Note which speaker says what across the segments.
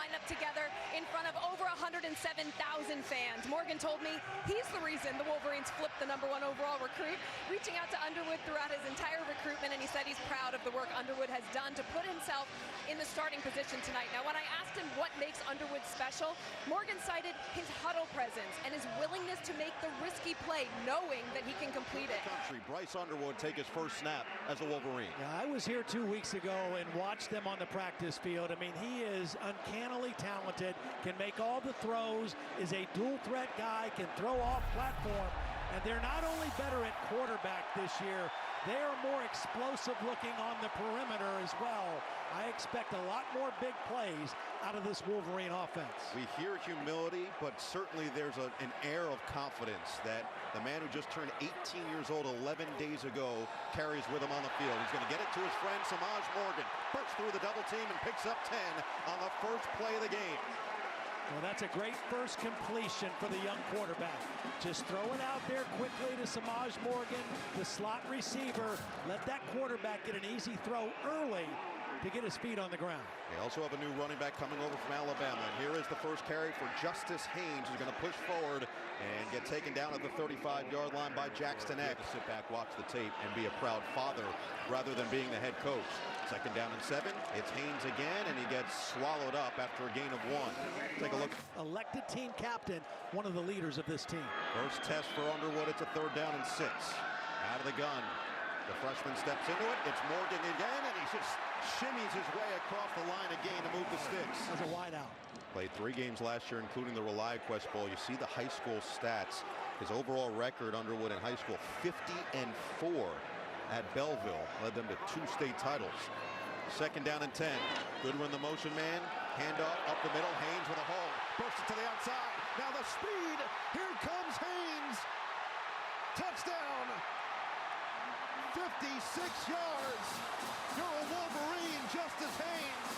Speaker 1: line up together in front of over 107,000 fans. Morgan told me he's the reason the Wolverines flipped the #1 overall recruit, reaching out to Underwood throughout his entire recruitment, and he said he's proud of the work Underwood has done to put himself in the starting position tonight. Now, when I asked him what makes Underwood special, Morgan cited his huddle presence and his willingness to make the risky play, knowing that he can complete it.
Speaker 2: Bryce Underwood take his first snap as a Wolverine.
Speaker 3: Yeah, I was here 2 weeks ago and watched them on the practice field. I mean, he is uncannily talented, can make all the throws, is a dual threat guy, can throw off platform, and they're not only better at quarterback this year, they are more explosive looking on the perimeter as well. I expect a lot more big plays out of this Wolverine offense.
Speaker 2: We hear humility, but certainly there's an air of confidence that the man who just turned 18 years old 11 days ago carries with him on the field. He's going to get it to his friend Samaj Morgan. Bursts through the double team and picks up 10 on the first play of the game.
Speaker 3: Well, that's a great first completion for the young quarterback. Just throw it out there quickly to Samaj Morgan, the slot receiver. Let that quarterback get an easy throw early to get his feet on the ground.
Speaker 2: They also have a new running back coming over from Alabama. And here is the first carry for Justice Haynes, who's going to push forward and get taken down at the 35-yard line by Jackson Eck. To sit back, watch the tape, and be a proud father rather than being the head coach. 2nd down and 7. It's Haynes again, and he gets swallowed up after a gain of 1. Take a look.
Speaker 3: Elected team captain, one of the leaders of this team.
Speaker 2: First test for Underwood. It's a 3rd down and 6. Out of the gun. The freshman steps into it. It's Morgan again, and he just shimmies his way across the line again to move the sticks.
Speaker 3: As a wideout.
Speaker 2: Played 3 games last year, including the ReliaQuest Bowl. You see the high school stats. His overall record, Underwood in high school, 50-4 at Belleville. Led them to 2 state titles. 2nd down and 10. Goodwin, the motion man. Handoff up the middle. Haynes with a hole. Bursts it to the outside. Now the speed. Here comes Haynes. Touchdown. 56 yards. You're a Wolverine, Justice Haynes.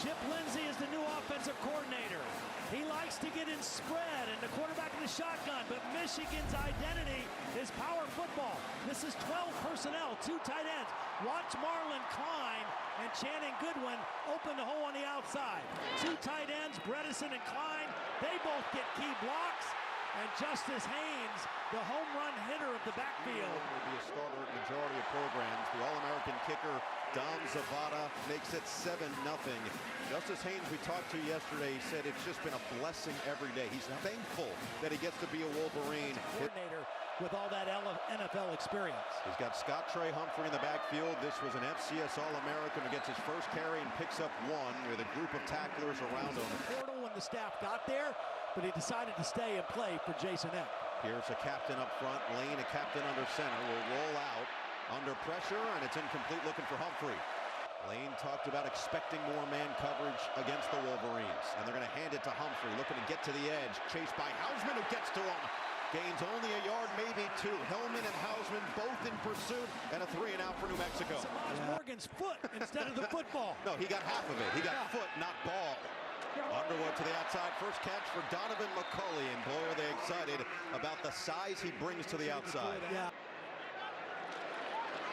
Speaker 3: Chip Lindsey is the new offensive coordinator. He likes to get in spread and the quarterback in the shotgun, but Michigan's identity is power football. This is 12 personnel, 2 tight ends. Watch Marlon Klein and Channing Goodwin open the hole on the outside. 2 tight ends, Bredesen and Klein, they both get key blocks. And Justice Haynes, the home run hitter of the backfield.
Speaker 2: Will be a starter at majority of programs. The All-American kicker, Dom Zavada, makes it 7-0. Justice Haynes, we talked to yesterday, he said it's just been a blessing every day. He's thankful that he gets to be a Wolverine.
Speaker 3: Coordinator with all that NFL experience.
Speaker 2: He's got Scott Trey Humphrey in the backfield. This was an FCS All-American who gets his first carry and picks up 1 with a group of tacklers around him.
Speaker 3: Portal when the staff got there, but he decided to stay and play for Jason Eck.
Speaker 2: Here's a captain up front. Lane, a captain under center, will roll out under pressure, and it's incomplete, looking for Humphrey. Lane talked about expecting more man coverage against the Wolverines, and they're going to hand it to Humphrey, looking to get to the edge. Chased by Hausman, who gets to him. Gains only a yard, maybe 2. Hillman and Hausman both in pursuit, and a 3-and-out for New Mexico.
Speaker 3: Morgan's foot instead of the football.
Speaker 2: No, he got half of it. He got foot, not ball. Underwood to the outside. First catch for Donovan McCulley, and boy, are they excited about the size he brings to the outside.
Speaker 3: Yeah.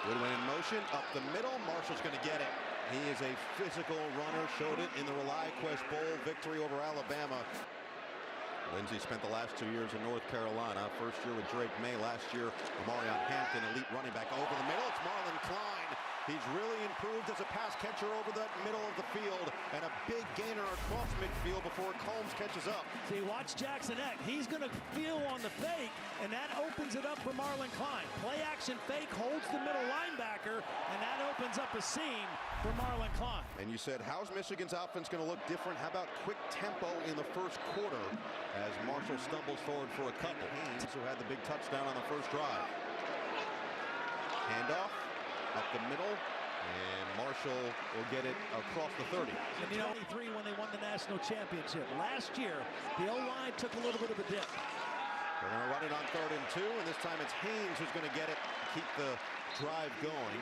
Speaker 2: Goodwin in motion, up the middle. Marshall's going to get it. He is a physical runner, showed it in the ReliaQuest Bowl victory over Alabama. Lindsey spent the last 2 years in North Carolina. First year with Drake May, last year Amarion Hampton, elite running back. Over the middle, it's Marlon Klein. He's really improved as a pass catcher over the middle of the field, and a big gainer across midfield before Combs catches up.
Speaker 3: See, watch Jackson Eck. He's going to feel on the fake, and that opens it up for Marlon Klein. Play action fake, holds the middle linebacker, and that opens up a seam for Marlon Klein.
Speaker 2: And you said, how's Michigan's offense going to look different? How about quick tempo in the first quarter as Marshall stumbles forward for a couple? Haynes, who had the big touchdown on the first drive. Handoff. Up the middle, and Marshall will get it across the 30.
Speaker 3: And you know, 23 when they won the national championship. Last year, the O-line took a little bit of a dip.
Speaker 2: They're going to run it on 3rd and 2, and this time it's Haynes who's going to get it, keep the drive going.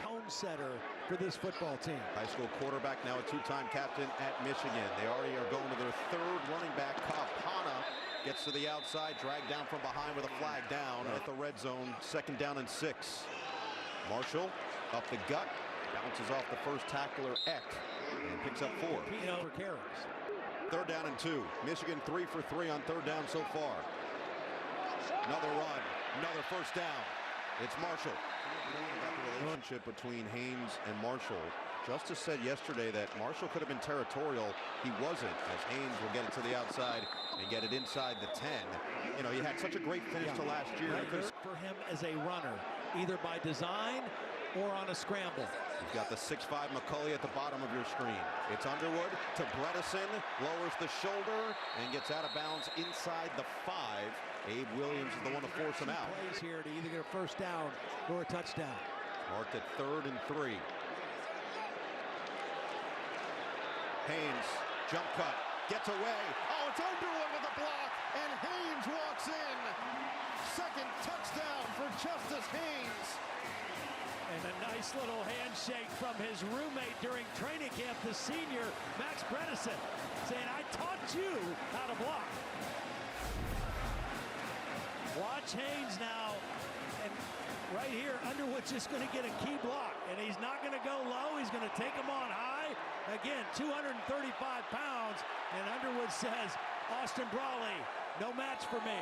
Speaker 3: Tone setter for this football team.
Speaker 2: High school quarterback, now a 2-time captain at Michigan. They already are going to their 3rd running back. Kapana gets to the outside, dragged down from behind with a flag down at the red zone. 2nd down and 6. Marshall Up the gut, bounces off the first tackler, Eck, and picks up 4.
Speaker 3: For carries.
Speaker 2: 3rd down and 2. Michigan 3 for 3 on 3rd down so far. Another run, another first down. It's Marshall. About the relationship between Haynes and Marshall. Justice said yesterday that Marshall could have been territorial. He wasn't, as Haynes will get it to the outside and get it inside the 10. You know, he had such a great finish to last year.
Speaker 3: For him as a runner, either by design or on a scramble.
Speaker 2: You've got the 6'5" McCulley at the bottom of your screen. It's Underwood to Bredesen, lowers the shoulder and gets out of bounds inside the 5. Abe Williams is the one to force him out.
Speaker 3: Plays here to either get a first down or a touchdown.
Speaker 2: Marked at 3rd and 3. Haynes, jump cut, gets away. Oh, it's Underwood with a block, and Haynes walks in. 2nd touchdown for Justice Haynes.
Speaker 3: And a nice little handshake from his roommate during training camp, the senior, Max Bredesen, saying, I taught you how to block. Watch Haynes now, and right here, Underwood's just going to get a key block, and he's not going to go low. He's going to take him on high. Again, 235 pounds, and Underwood says, Austin Brawley, no match for me.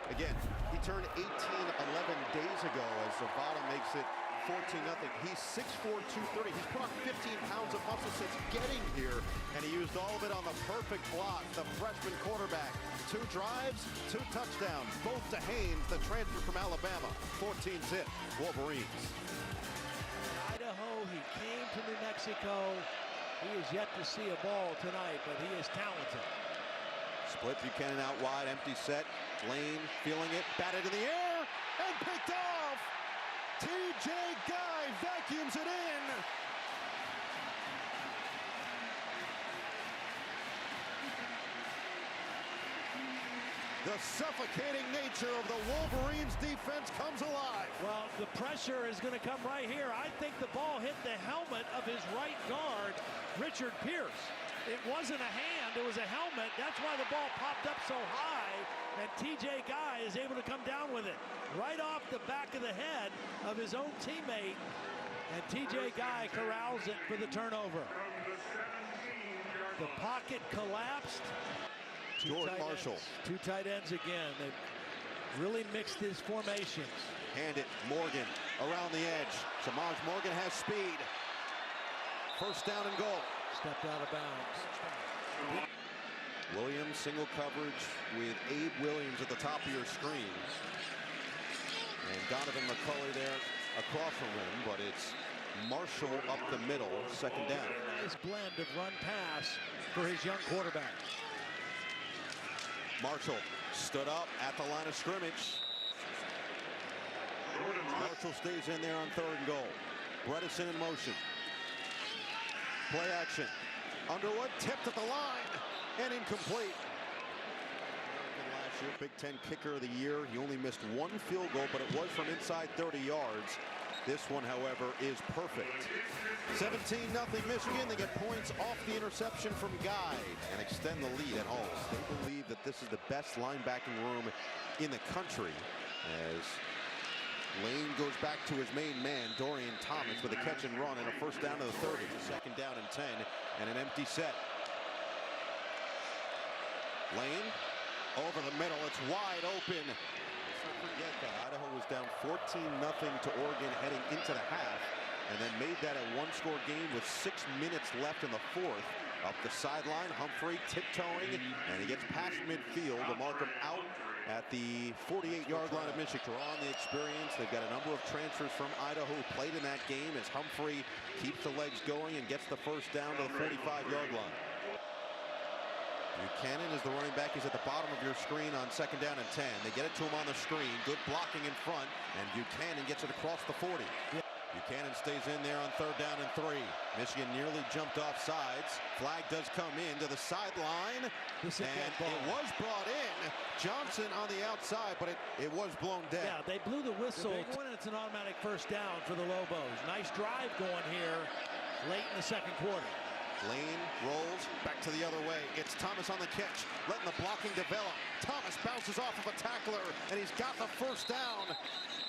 Speaker 2: Again, he turned 18 11 days ago as Zavada makes it 14-0. He's 6'4", 230. He's put on 15 pounds of muscle since getting here, and he used all of it on the perfect block. The freshman quarterback, 2 drives, 2 touchdowns, both to Haynes, the transfer from Alabama. 14-zip, Wolverines.
Speaker 3: Idaho, he came to New Mexico. He is yet to see a ball tonight, but he is talented.
Speaker 2: Split Buchanan out wide, empty set. Lane feeling it, batted in the air, and picked off. TJ Guy vacuums it in. The suffocating nature of the Wolverines defense comes alive.
Speaker 3: Well, the pressure is going to come right here. I think the ball hit the helmet of his right guard, Richard Pierce. It wasn't a hand, it was a helmet. That's why the ball popped up so high, and TJ Guy is able to come down with it right off the back of the head of his own teammate, and TJ Guy corrals it for the turnover. The pocket collapsed.
Speaker 2: Jordan Marshall.
Speaker 3: 2 tight ends again. They've really mixed his formations.
Speaker 2: Hand it, Morgan around the edge. Samaj Morgan has speed. First down and goal.
Speaker 3: Stepped out of bounds.
Speaker 2: Williams, single coverage with Abe Williams at the top of your screen. And Donovan McCulley there across the rim, but it's Marshall up the middle, 2nd down.
Speaker 3: Nice blend of run pass for his young quarterback.
Speaker 2: Marshall stood up at the line of scrimmage. Marshall stays in there on 3rd and goal. Bredesen in motion. Play action. Underwood tipped at the line and incomplete. Last year, Big Ten kicker of the year. He only missed 1 field goal, but it was from inside 30 yards. This one, however, is perfect. 17-0 Michigan. They get points off the interception from Guy and extend the lead at home. They believe that this is the best linebacking room in the country as Lane goes back to his main man, Dorian Thomas, with a catch and run and a first down to the 30. 2nd down and 10 and an empty set. Lane over the middle. It's wide open. Let's not forget that Idaho was down 14-0 to Oregon heading into the half and then made that a 1-score game with 6 minutes left in the 4th. Up the sideline, Humphrey tiptoeing, and he gets past midfield to mark him out at the 48-yard line of Michigan. Draw on the experience. They've got a number of transfers from Idaho who played in that game as Humphrey keeps the legs going and gets the first down to the 45-yard line. Buchanan is the running back. He's at the bottom of your screen on 2nd down and 10. They get it to him on the screen. Good blocking in front, and Buchanan gets it across the 40. Buchanan stays in there on 3rd down and 3. Michigan nearly jumped off sides. Flag does come in to the sideline, and it was brought in. Johnson on the outside, but it was blown down.
Speaker 3: Yeah, they blew the whistle. It's an automatic first down for the Lobos. Nice drive going here late in the 2nd quarter.
Speaker 2: Lane rolls, Back to the other way. It's Thomas on the catch, letting the blocking develop. Thomas bounces off of a tackler, and he's got the first down.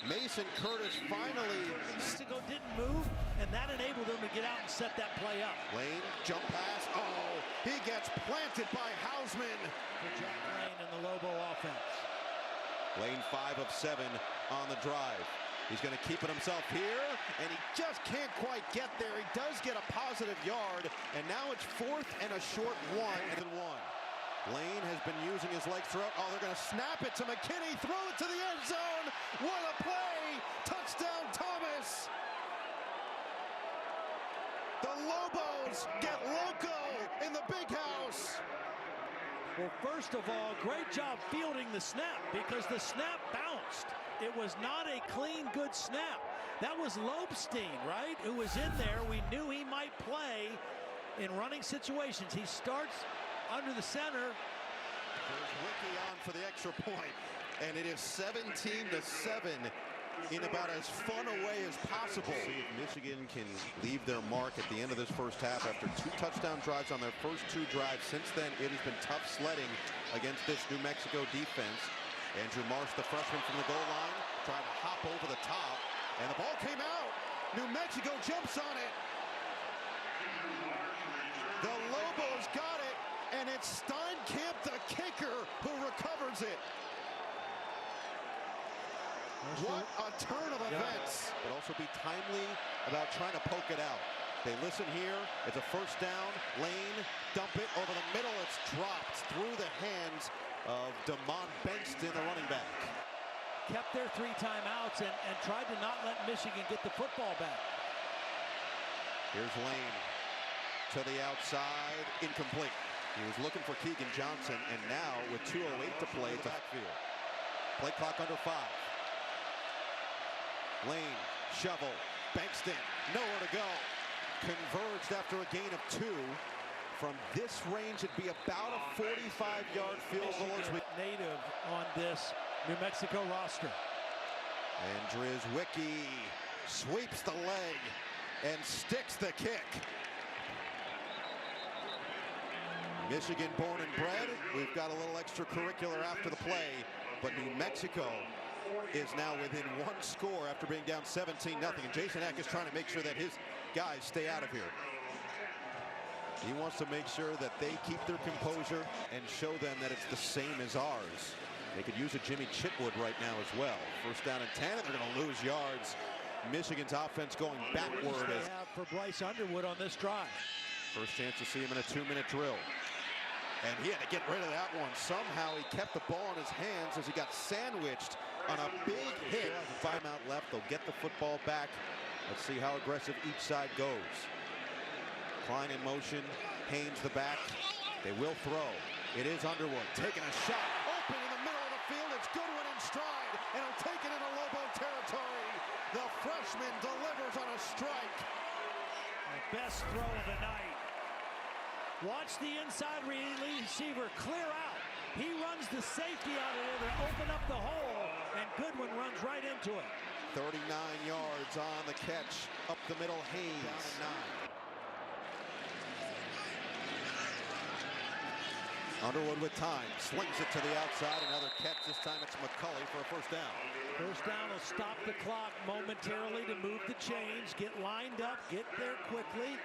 Speaker 2: Mason Curtis finally.
Speaker 3: Mexico didn't move, and that enabled them to get out and set that play up.
Speaker 2: Lane, jump pass. Oh, he gets planted by Hausman.
Speaker 3: For Jack Lane and the Lobo offense.
Speaker 2: Lane 5 of 7 on the drive. He's going to keep it himself here, and he just can't quite get there. He does get a positive yard, and now it's 4th and a short 1 and 1. Lane has been using his legs throughout. Oh, they're going to snap it to McKinney, throw it to the end zone. What a play! Touchdown, Thomas! The Lobos get loco in the big house.
Speaker 3: Well, first of all, great job fielding the snap because the snap bounced. It was not a clean, good snap. That was Lobstein, right, who was in there. We knew he might play in running situations. He starts under the center.
Speaker 2: There's Wiki on for the extra point, and it is 17-7 in about as fun a way as possible. See if Michigan can leave their mark at the end of this first half after 2 touchdown drives on their first 2 drives. Since then, it has been tough sledding against this New Mexico defense. Andrew Marsh, the freshman from the goal line, trying to hop over the top, and the ball came out. New Mexico jumps on it. The Lobos got it, and it's Steinkamp, the kicker, who recovers it. What a turn of events. But also be timely about trying to poke it out. They listen here. It's a first down. Lane, dump it over the middle. It's dropped through the hands of Damon Bankston, the running back.
Speaker 3: Kept their 3 timeouts and tried to not let Michigan get the football back.
Speaker 2: Here's Lane to the outside, incomplete. He was looking for Keegan Johnson, and now with 2:08 to play, it's a backfield. Play clock under 5. Lane, shovel, Bankston, nowhere to go. Converged after a gain of 2. From this range, it'd be about a 45-yard field goal.
Speaker 3: Native on this New Mexico roster.
Speaker 2: And Wiki sweeps the leg and sticks the kick. Michigan born and bred. We've got a little extracurricular after the play, but New Mexico is now within 1 score after being down 17-0. And Jason Eck is trying to make sure that his guys stay out of here. He wants to make sure that they keep their composure and show them that it's the same as ours. They could use a Jimmy Chitwood right now as well. First down and 10, and they're going to lose yards. Michigan's offense going backward.
Speaker 3: They have for Bryce Underwood on this drive.
Speaker 2: First chance to see him in a 2-minute drill. And he had to get rid of that one. Somehow he kept the ball in his hands as he got sandwiched on a big hit. 5 out left. They'll get the football back. Let's see how aggressive each side goes. Klein in motion. Haynes the back. They will throw. It is Underwood taking a shot. Open in the middle of the field. It's Goodwin in stride. And he'll take it into Lobo territory. The freshman delivers on a strike.
Speaker 3: The best throw of the night. Watch the inside receiver clear out. He runs the safety out of there to open up the hole, and Goodwin runs right into it.
Speaker 2: 39 yards on the catch. Up the middle, Haynes. Down at 9. Underwood with time. Slings it to the outside. Another catch. This time it's McCulley for a first down.
Speaker 3: First down will stop the clock momentarily to move the chains. Get lined up. Get there quickly.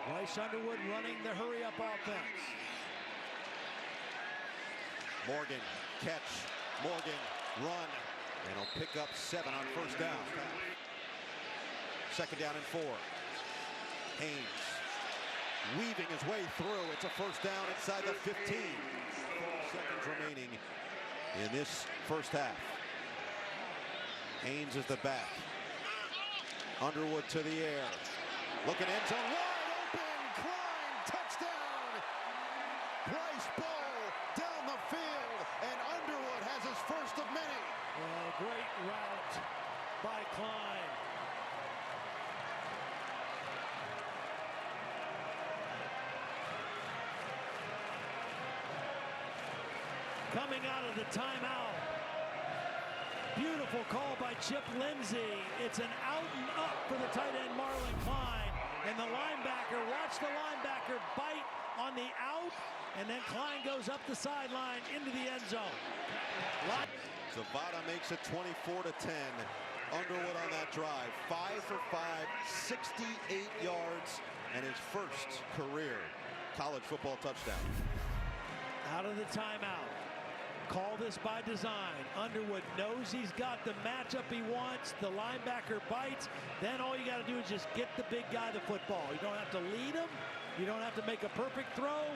Speaker 3: Bryce Underwood running the hurry-up offense. Morgan,
Speaker 2: catch. Morgan, run. And he'll pick up 7 on first down. Second down and 4. Haynes weaving his way through. It's a first down inside the 15. 4 seconds remaining in this first half. Haynes is the back. Underwood to the air. Looking end zone. Wide open. Klein. Touchdown. Bryce Ball down the field. And Underwood has his first of many.
Speaker 3: Well, great route by Klein. Coming out of the timeout. Beautiful call by Chip Lindsey. It's an out and up for the tight end Marlon Klein. And the linebacker, watch the linebacker bite on on the out, and then Klein goes up the sideline into the end zone.
Speaker 2: Zavada makes it 24-10. Underwood on that drive, 5 for 5, 68 yards, and his first career college football touchdown.
Speaker 3: Out of the timeout. Call this by design. Underwood knows he's got the matchup he wants. The linebacker bites. Then all you got to do is just get the big guy the football. You don't have to lead him. You don't have to make a perfect throw.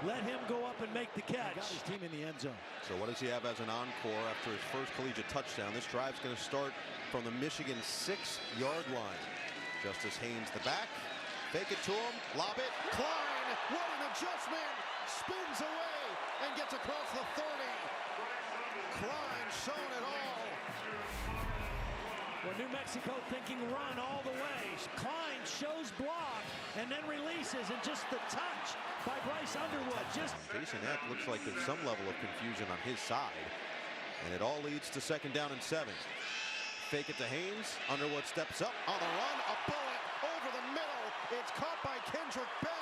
Speaker 3: Let him go up and make the catch. Got his team in the end zone.
Speaker 2: So what does he have as an encore after his first collegiate touchdown? This drive's going to start from the Michigan 6-yard line. Justice Haynes the back. Fake it to him. Lob it. Klein. What an adjustment. Spins away and gets across the 30. Klein showing it all.
Speaker 3: Well, New Mexico thinking run all the way. Klein shows block and then releases, and just the touch by Bryce Underwood.
Speaker 2: Jason Eck looks like there's some level of confusion on his side, and it all leads to 2nd down and 7. Fake it to Haynes. Underwood steps up on the run. A bullet over the middle. It's caught by Kendrick Bell.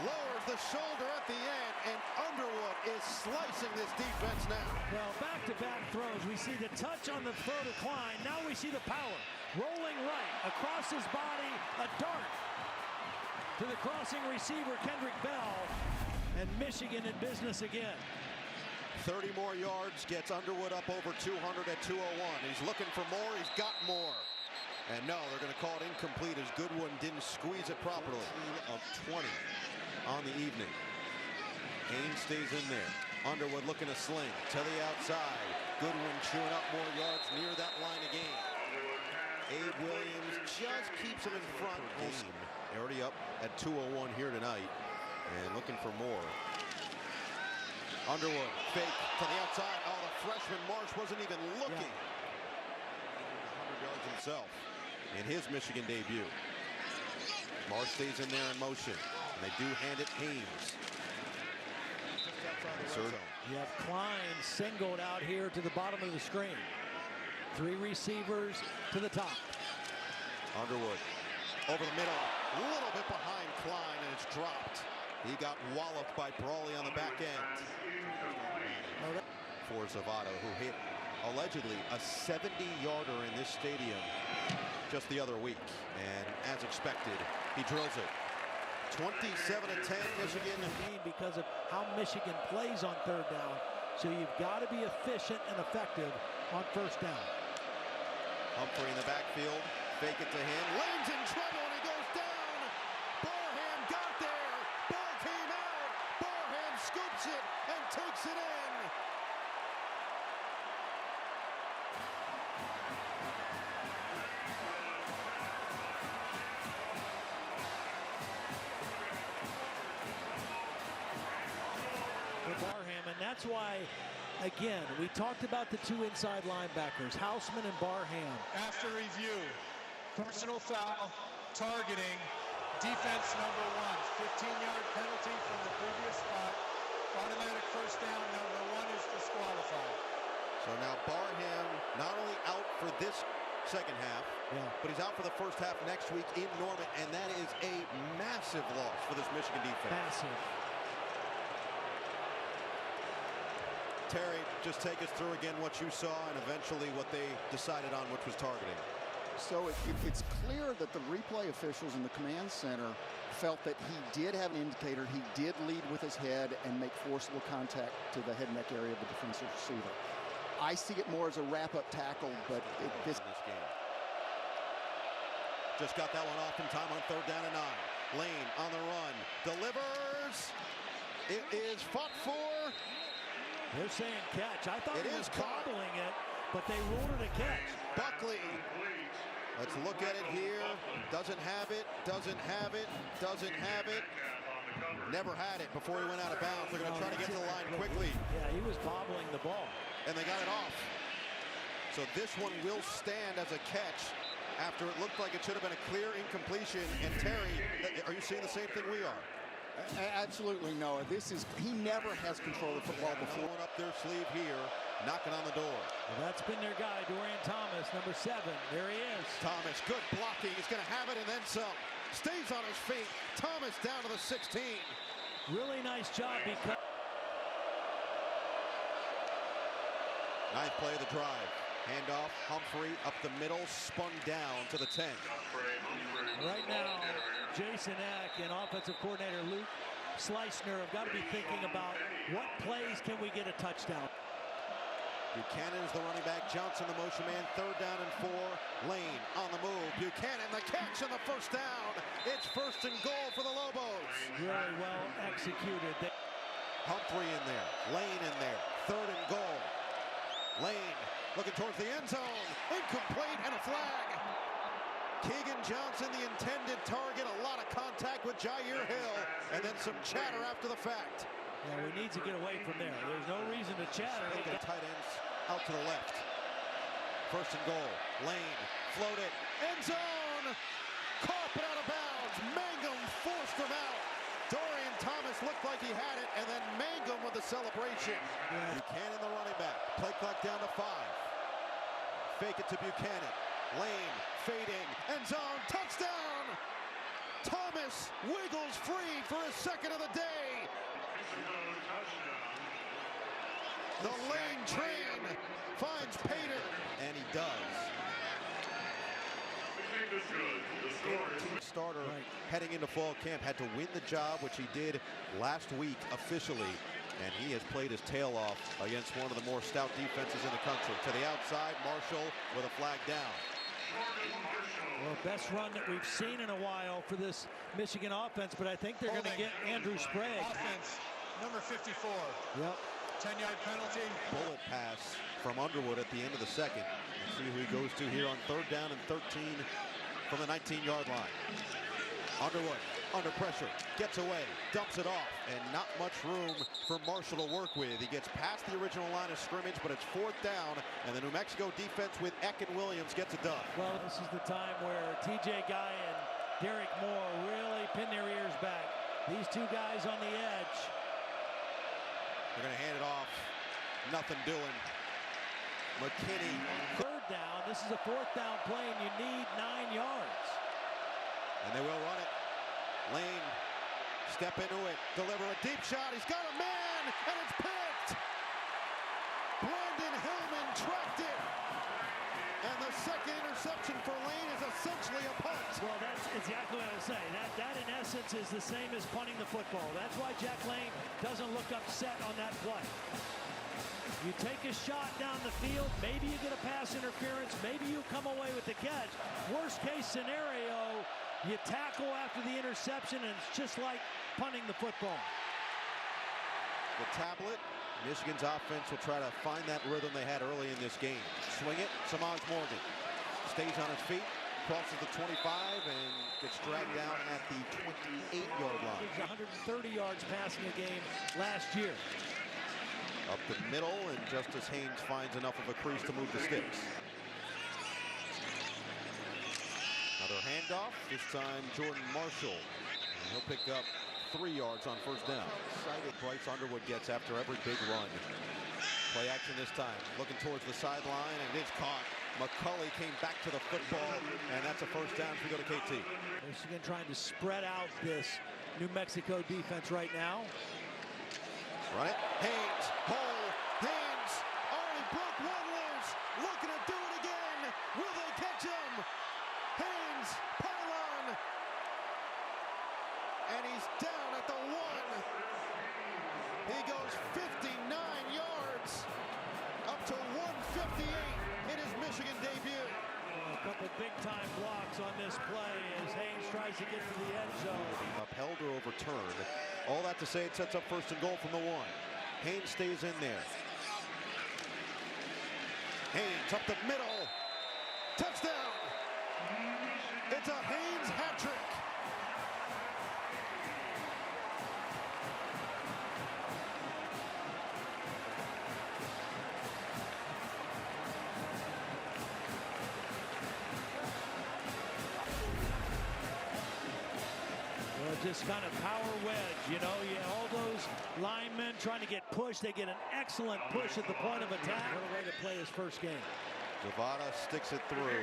Speaker 2: Lowers the shoulder at the end, and Underwood is slicing this defense now.
Speaker 3: Well, back-to-back throws. We see the touch on the throw to Klein. Now we see the power. Rolling right, across his body, a dart to the crossing receiver, Kendrick Bell, and Michigan in business again.
Speaker 2: 30 more yards, gets Underwood up over 200 at 201. He's looking for more. He's got more. And no, they're going to call it incomplete as Goodwin didn't squeeze it properly. 14 of 20 on the evening. Haynes stays in there. Underwood looking to sling to the outside. Goodwin chewing up more yards near that line again. Abe Williams just keeps him in front. They're already up at 201 here tonight and looking for more. Underwood fake to the outside. Oh, the freshman Marsh wasn't even looking. 100 yards himself in his Michigan debut. Marsh stays in there in motion. They do hand it Haynes.
Speaker 3: You have Klein singled out here to the bottom of the screen. 3 receivers to the top.
Speaker 2: Underwood over the middle, a little bit behind Klein, and it's dropped. He got walloped by Brawley on the back end. For Zavada, who hit allegedly a 70-yarder in this stadium just the other week. And as expected, he drills it. 27-10, Michigan.
Speaker 3: Because of how Michigan plays on 3rd down. So you've got to be efficient and effective on 1st down.
Speaker 2: Humphrey in the backfield. Fake it to him. Lane's in trouble and he goes down. Barham got there. Ball came out. Barham scoops it and takes it in.
Speaker 3: Barham, and that's why, again, we talked about the 2 inside linebackers, Houseman and Barham.
Speaker 4: After review, personal foul, targeting, defense number 1, 15-yard penalty from the previous spot, automatic 1st down, number 1 is disqualified.
Speaker 2: So now Barham not only out for this 2nd half, but he's out for the 1st half next week in Norman, and that is a massive loss for this Michigan defense.
Speaker 3: Massive.
Speaker 2: Terry, just take us through again what you saw and eventually what they decided on, which was targeting.
Speaker 5: So it's clear that the replay officials in the command center felt that he did have an indicator. He did lead with his head and make forcible contact to the head and neck area of the defensive receiver. I see it more as a wrap-up tackle, but this
Speaker 2: game. Just got that one off in time on 3rd down and 9. Lane on the run. Delivers. It is fought for.
Speaker 3: They're saying catch. I thought
Speaker 2: it
Speaker 3: he was
Speaker 2: is
Speaker 3: bobbling it, but they ruled it a catch.
Speaker 2: Buckley. Let's look at it here. Doesn't have it. Doesn't have it. Doesn't have it. Never had it before he went out of bounds. They're going to try to get to the line quickly.
Speaker 3: Yeah, he was bobbling the ball.
Speaker 2: And they got it off. So this one will stand as a catch after it looked like it should have been a clear incompletion. And Terry, are you seeing the same thing we are?
Speaker 5: Absolutely, Noah. He never has control of football before.
Speaker 2: Up their sleeve here, knocking on the door.
Speaker 3: Well, that's been their guy, Dorian Thomas, number 7. There he is.
Speaker 2: Thomas, good blocking. He's going to have it and then some. stays on his feet. Thomas down to the 16.
Speaker 3: Really nice job because
Speaker 2: Ninth play of the drive. Handoff, Humphrey up the middle, spun down to the 10.
Speaker 3: right now, Jason Eck and offensive coordinator Luke Schleissner have got to be thinking about what plays can we get a touchdown.
Speaker 2: Buchanan is the running back. Johnson the motion man. Third down and 4. Lane on the move. Buchanan the catch and the first down. It's first and goal for the Lobos.
Speaker 3: Really well executed.
Speaker 2: Humphrey in there. Lane in there. Third and goal. Lane looking towards the end zone. Incomplete and a flag. Keegan Johnson, the intended target. A lot of contact with Jair Hill. And then some chatter after the fact.
Speaker 3: Yeah, we need to get away from there. There's no reason to chatter.
Speaker 2: The tight ends out to the left. First and goal. Lane floated. End zone. Caught but out of bounds. Mangum forced him out. Dorian Thomas looked like he had it, and then Mangum with the celebration. Yeah. Buchanan the running back. Play clock down to 5. Fake it to Buchanan. Lane fading. End zone. Touchdown. Thomas wiggles free for his second of the day. The Lane train finds Pater, and he does. Starter heading into fall camp had to win the job, which he did last week officially, and he has played his tail off against one of the more stout defenses in the country. To the outside, Marshall with a flag down.
Speaker 3: Well, best run that we've seen in a while for this Michigan offense, but I think they're going to get Andrew Sprague.
Speaker 4: Offense, number 54.
Speaker 3: Yep.
Speaker 4: 10-yard penalty.
Speaker 2: Bullet pass from Underwood at the end of the second. Let's see who he goes to here on third down and 13 from the 19-yard line. Underwood under pressure, gets away, dumps it off, and not much room for Marshall to work with. He gets past the original line of scrimmage, but it's fourth down, and the New Mexico defense with Eck and Williams gets it done.
Speaker 3: Well, this is the time where TJ Guy and Derek Moore really pin their ears back. These two guys on the edge.
Speaker 2: They're going to hand it off. Nothing doing. McKinney.
Speaker 3: Third down. This is a fourth down play, and you need 9 yards.
Speaker 2: And they will run it. Lane, step into it, deliver a deep shot. He's got a man, and it's picked. Brandon Hillman tracked it. And the second interception for Lane is essentially a punt.
Speaker 3: Well, that's exactly what I was saying. That in essence is the same as punting the football. That's why Jack Lane doesn't look upset on that play. You take a shot down the field, maybe you get a pass interference, maybe you come away with the catch. Worst case scenario, you tackle after the interception, and it's just like punting the football.
Speaker 2: The tablet, Michigan's offense will try to find that rhythm they had early in this game. Swing it, Samaj Morgan stays on his feet, crosses the 25, and gets dragged down at the 28-yard line.
Speaker 3: 130 yards passing a game last year.
Speaker 2: Up the middle, and Justice Haynes finds enough of a crease to move the sticks. Another handoff, this time Jordan Marshall. And he'll pick up 3 yards on first down. Excited Bryce Underwood gets after every big run. Play action this time, looking towards the sideline, and it is caught. McCulley came back to the football, and that's a first down as we go to KT.
Speaker 3: Michigan trying to spread out this New Mexico defense right now.
Speaker 2: Run it, Haynes, hole, Haynes, already broke one loose, looking to do it again. Will they catch him? Haynes, pylon, and he's down at the 1. He goes 59 yards, up to 158 in his Michigan debut.
Speaker 3: A couple big-time blocks on this play as Haynes tries to get to the end zone.
Speaker 2: Upheld or overturned. All that to say, it sets up first and goal from the 1. Haynes stays in there. Haynes up the middle. Touchdown! It's a Haynes hat trick.
Speaker 3: Just kind of power wedge, you know, all those linemen trying to get pushed. They get an excellent push at the point of attack. What a way to play his first game.
Speaker 2: Zavada sticks it through.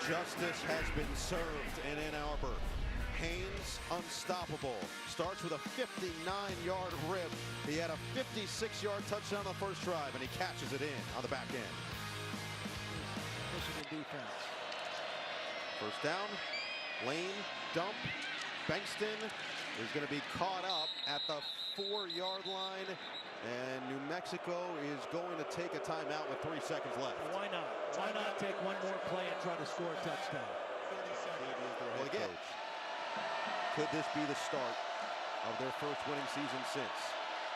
Speaker 2: Justice has been served in Ann Arbor. Haynes unstoppable. Starts with a 59-yard rip. He had a 56-yard touchdown on the first drive, and he catches it in on the back end.
Speaker 3: Michigan defense.
Speaker 2: First down. Lane, dump. Bankston is going to be caught up at the 4-yard line. And New Mexico is going to take a timeout with 3 seconds left.
Speaker 3: Why not? Why not take one more play and try to score a touchdown?
Speaker 2: Well, again, could this be the start of their first winning season since?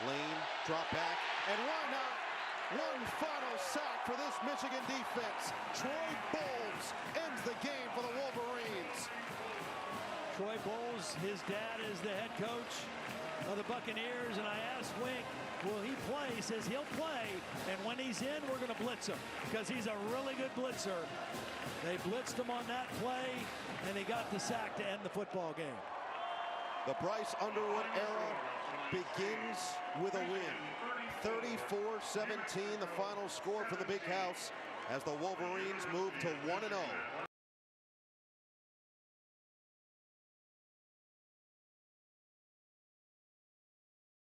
Speaker 2: Lane, drop back, and why not? One final sack for this Michigan defense. Troy Bowles ends the game for the Wolverines.
Speaker 3: Troy Bowles, his dad is the head coach of the Buccaneers, and I asked Wink, will he play? He says he'll play, and when he's in, we're going to blitz him because he's a really good blitzer. They blitzed him on that play, and they got the sack to end the football game.
Speaker 2: The Bryce Underwood era begins with a win. 34-17, the final score for the Big House as the Wolverines move to 1-0